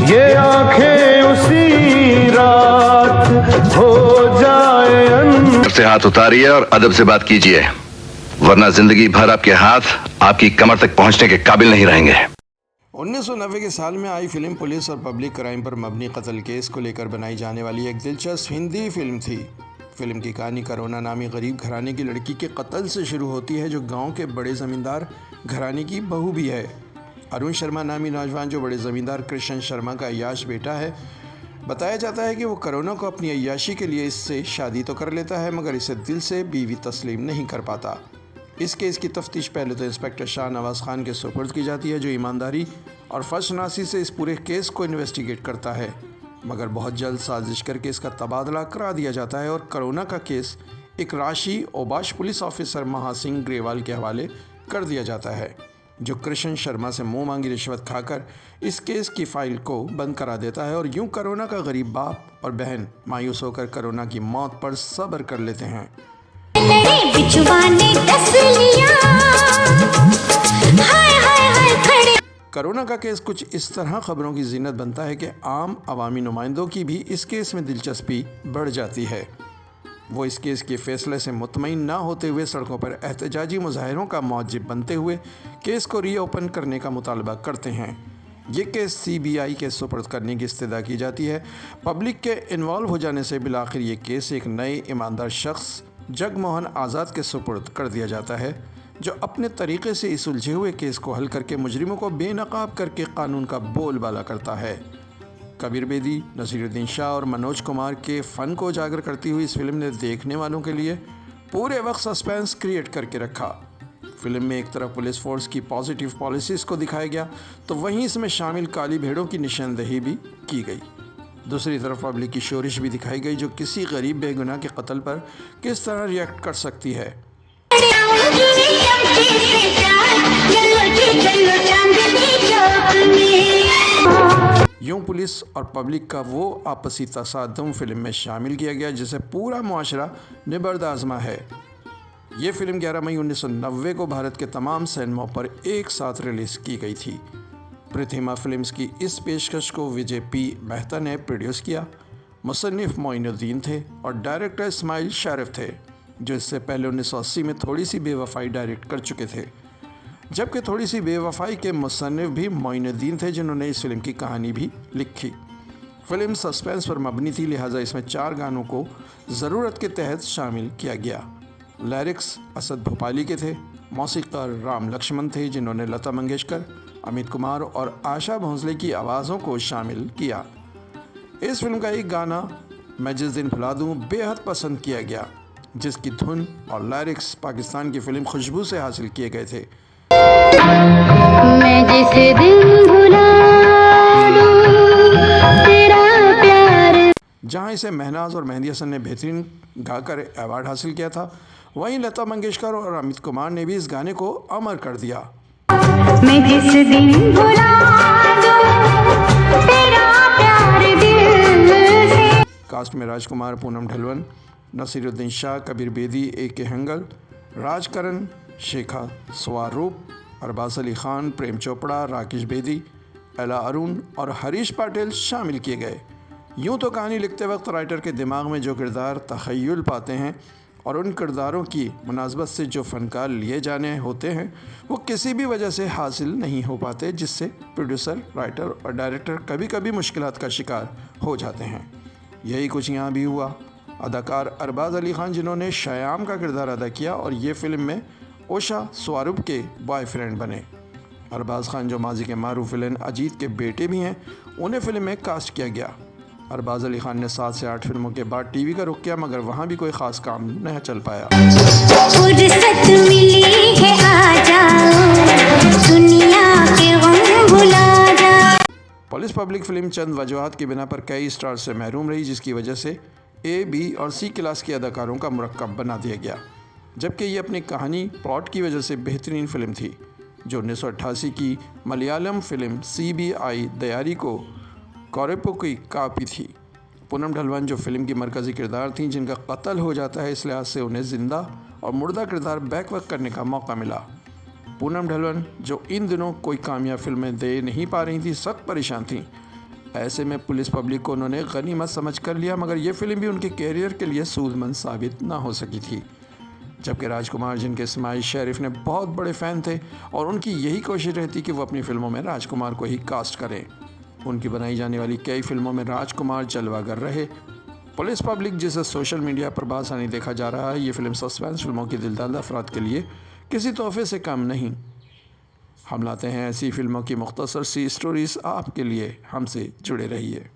ये आंखें उसी रात हो जाए। से हाथ उतारिए और अदब से बात कीजिए, वरना जिंदगी भर आपके हाथ आपकी कमर तक पहुंचने के काबिल नहीं रहेंगे। 1990 के साल में आई फिल्म पुलिस और पब्लिक क्राइम पर मबनी कत्ल केस को लेकर बनाई जाने वाली एक दिलचस्प हिंदी फिल्म थी। फिल्म की कहानी करुणा नामी गरीब घराने की लड़की के कत्ल से शुरू होती है, जो गांव के बड़े ज़मींदार घराने की बहू भी है। अरुण शर्मा नामी नौजवान, जो बड़े ज़मींदार कृष्ण शर्मा का अय्याश बेटा है, बताया जाता है कि वो करुणा को अपनी अय्याशी के लिए इससे शादी तो कर लेता है, मगर इसे दिल से बीवी तस्लीम नहीं कर पाता। इस केस की तफ्तीश पहले तो इंस्पेक्टर शाहनवाज खान के सुपुर्द की जाती है, जो ईमानदारी और फर्शनासी से इस पूरे केस को इन्वेस्टिगेट करता है, मगर बहुत जल्द साजिश करके इसका तबादला करा दिया जाता है और करुणा का केस एक राशि ओबाश पुलिस ऑफिसर महासिंह ग्रेवाल के हवाले कर दिया जाता है, जो कृष्ण शर्मा से मुंह मांगी रिश्वत खाकर इस केस की फाइल को बंद करा देता है। और यूं करुणा का गरीब बाप और बहन मायूस होकर करुणा की मौत पर सब्र कर लेते हैं। करुणा का केस कुछ इस तरह खबरों की जीनत बनता है कि आम अवामी नुमाइंदों की भी इस केस में दिलचस्पी बढ़ जाती है। वो इस केस के फैसले से मुतमईन ना होते हुए सड़कों पर एहतजाजी मुजाहिरों का मौजिब बनते हुए केस को रीओपन करने का मुतालबा करते हैं। ये केस CBI के सुपुर्द करने की इस्तदा की जाती है। पब्लिक के इन्वॉल्व हो जाने से बिलाखिर ये केस एक नए ईमानदार शख्स जगमोहन आज़ाद के सुपुर्द कर दिया जाता है, जो अपने तरीक़े से इस उलझे हुए केस को हल करके मुजरिमों को बेनकाब करके कानून का बोलबाला करता है। कबीर बेदी, नसीरुद्दीन शाह और मनोज कुमार के फ़न को उजागर करती हुई इस फिल्म ने देखने वालों के लिए पूरे वक्त सस्पेंस क्रिएट करके रखा। फिल्म में एक तरफ पुलिस फोर्स की पॉजिटिव पॉलिसीज़ को दिखाया गया, तो वहीं इसमें शामिल काली भेड़ों की निशानदेही भी की गई। दूसरी तरफ पब्लिक की शोरिश भी दिखाई गई, जो किसी गरीब बेगुनाह के कत्ल पर किस तरह रिएक्ट कर सकती है। यूं पुलिस और पब्लिक का वो आपसी तसादम फिल्म में शामिल किया गया, जिसे पूरा मुआशरा निबर्द आज़मा है। ये फिल्म 11 मई 1990 को भारत के तमाम सिनेमाओं पर एक साथ रिलीज़ की गई थी। प्रतिमा फिल्म्स की इस पेशकश को विजय P. मेहता ने प्रोड्यूस किया। मुसन्निफ मोइनुद्दीन थे और डायरेक्टर इस्माइल शारिफ थे, जो इससे पहले 1980 में थोड़ी सी बेवफाई डायरेक्ट कर चुके थे, जबकि थोड़ी सी बेवफाई के मुसन्निफ भी मोइनुद्दीन थे, जिन्होंने इस फिल्म की कहानी भी लिखी। फिल्म सस्पेंस पर मबनी थी, लिहाजा इसमें 4 गानों को ज़रूरत के तहत शामिल किया गया। लिरिक्स असद भोपाली के थे, मौसीक़ार राम लक्ष्मण थे, जिन्होंने लता मंगेशकर, अमित कुमार और आशा भोंसले की आवाज़ों को शामिल किया। इस फिल्म का एक गाना मैं जिस दिन भुला दूँ बेहद पसंद किया गया, जिसकी धुन और लिरिक्स पाकिस्तान की फिल्म खुशबू से हासिल किए गए थे। मैं जिस दिन भुला दूं तेरा प्यार, जहाँ इसे महनाज और मेहंदी हसन ने बेहतरीन गाकर अवार्ड हासिल किया था, वहीं लता मंगेशकर और अमित कुमार ने भी इस गाने को अमर कर दिया। मैं जिस दिन भुला दूं तेरा प्यार दिल से। कास्ट में राजकुमार, पूनम ढलवन, नसीरुद्दीन शाह, कबीर बेदी, A.K. हंगल, राजकरण, शेखा स्वारूप, अरबाज अली खान, प्रेम चोपड़ा, राकेश बेदी, एला अरुण और हरीश पाटिल शामिल किए गए। यूँ तो कहानी लिखते वक्त राइटर के दिमाग में जो किरदार तख़य्युल पाते हैं और उन किरदारों की मुनासबत से जो फ़नकार लिए जाने होते हैं, वो किसी भी वजह से हासिल नहीं हो पाते, जिससे प्रोड्यूसर, राइटर और डायरेक्टर कभी कभी मुश्किलात का शिकार हो जाते हैं। यही कुछ यहाँ भी हुआ। अदाकार अरबाज अली खान, जिन्होंने श्याम का किरदार अदा किया और ये फिल्म में ओशा स्वारूप के बॉयफ्रेंड बने। अरबाज खान, जो माजी के मारूफ विलेन अजीत के बेटे भी हैं, उन्हें फिल्म में कास्ट किया गया। अरबाज अली खान ने 7 से 8 फिल्मों के बाद टीवी का रुख किया, मगर वहाँ भी कोई ख़ास काम नहीं चल पाया। पुलिस पब्लिक फिल्म चंद वजूहात की बिना पर कई स्टार से महरूम रही, जिसकी वजह से A, B और C क्लास के अदाकारों का मुरक्कब बना दिया गया, जबकि ये अपनी कहानी प्लॉट की वजह से बेहतरीन फिल्म थी, जो 1988 की मलयालम फिल्म CBI दयारी को कौरपो की कापी थी। पूनम ढलवन, जो फिल्म की मरकज़ी किरदार थीं, जिनका कत्ल हो जाता है, इस लिहाज से उन्हें ज़िंदा और मुर्दा किरदार बैक वक्त करने का मौका मिला। पूनम ढलवन, जो इन दिनों कोई कामयाब फिल्में दे नहीं पा रही थी, सख्त परेशान थीं। ऐसे में पुलिस पब्लिक को उन्होंने गनीमत समझ कर लिया, मगर ये फिल्म भी उनके कैरियर के लिए सूदमंद साबित ना हो सकी थी। जबकि राजकुमार, जिनके इस्माइल शेरिफ ने बहुत बड़े फ़ैन थे और उनकी यही कोशिश रहती कि वो अपनी फ़िल्मों में राजकुमार को ही कास्ट करें। उनकी बनाई जाने वाली कई फिल्मों में राजकुमार जलवागर रहे। पुलिस पब्लिक, जिसे सोशल मीडिया पर बासानी देखा जा रहा है, ये फिल्म सस्पेंस फिल्मों की दिलदार अफराद के लिए किसी तोहफे से कम नहीं। हम लाते हैं ऐसी फिल्मों की मुख्तसर सी स्टोरीज़ आपके लिए, हमसे जुड़े रहिए।